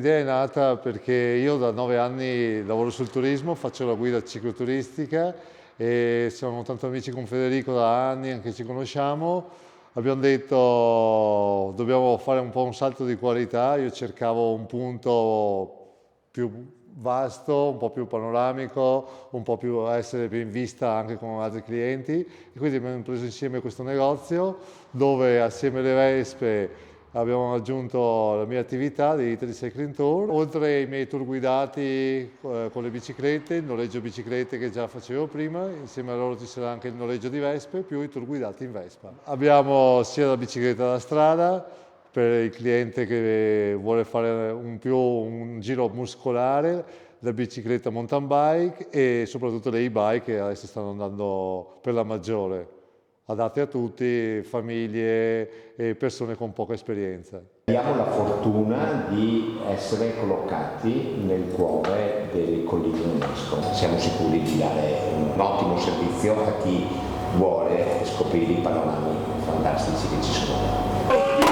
L'idea è nata perché io da 9 anni lavoro sul turismo, faccio la guida cicloturistica e siamo tanto amici con Federico da anni, anche ci conosciamo. Abbiamo detto dobbiamo fare un po' un salto di qualità, io cercavo un punto più vasto, un po' più panoramico, un po' più essere più in vista anche con altri clienti e quindi abbiamo preso insieme questo negozio dove assieme alle Vespe abbiamo aggiunto la mia attività di Italy Cycling Tour, oltre ai miei tour guidati con le biciclette, il noleggio biciclette che già facevo prima, insieme a loro ci sarà anche il noleggio di Vespe, più i tour guidati in Vespa. Abbiamo sia la bicicletta da strada, per il cliente che vuole fare un giro muscolare, la bicicletta mountain bike e soprattutto le e-bike che adesso stanno andando per la maggiore, adatte a tutti, famiglie e persone con poca esperienza. Abbiamo la fortuna di essere collocati nel cuore delle colline UNESCO. Siamo sicuri di dare un ottimo servizio a chi vuole scoprire i panorami fantastici che ci sono.